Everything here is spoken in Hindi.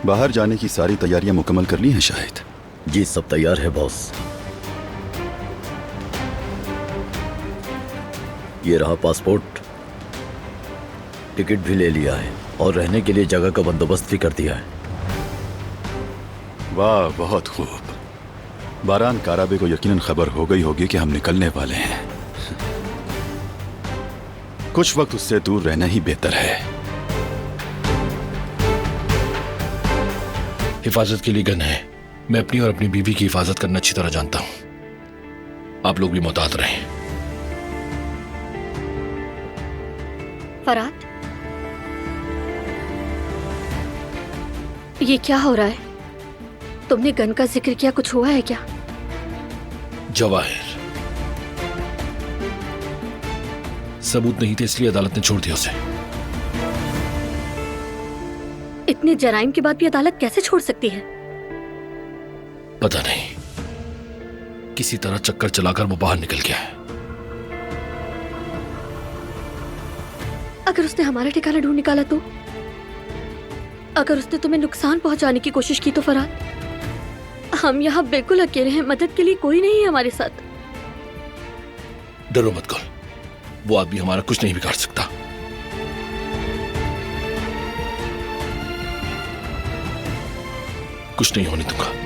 बाहर जाने की सारी तैयारियां मुकम्मल कर ली हैं शाहिद? जी सब तैयार है बॉस। ये रहा पासपोर्ट, टिकट भी ले लिया है और रहने के लिए जगह का बंदोबस्त भी कर दिया है। वाह, बहुत खूब। बारान काराबे को यकीनन खबर हो गई होगी कि हम निकलने वाले हैं। कुछ वक्त उससे दूर रहना ही बेहतर है। हिफाजत के लिए गन है। मैं अपनी और अपनी बीवी की हिफाजत करना अच्छी तरह जानता हूं। आप लोग भी मोहतात रहें। फरात, ये क्या हो रहा है? तुमने गन का जिक्र किया, कुछ हुआ है क्या? जवाहिर सबूत नहीं थे इसलिए अदालत ने छोड़ दिया उसे। इतने जराइम के बाद भी अदालत कैसे छोड़ सकती है? पता नहीं, किसी तरह चक्कर चलाकर वो बाहर निकल गया है। अगर उसने हमारा ठिकाना ढूंढ निकाला तो? अगर उसने तुम्हें नुकसान पहुंचाने की कोशिश की तो फरात, हम यहाँ बिल्कुल अकेले हैं, मदद के लिए कोई नहीं है हमारे साथ। डरो मत कुल, वो आदमी हमारा कुछ नहीं बिगाड़ सकता। कुछ नहीं होने दूंगा।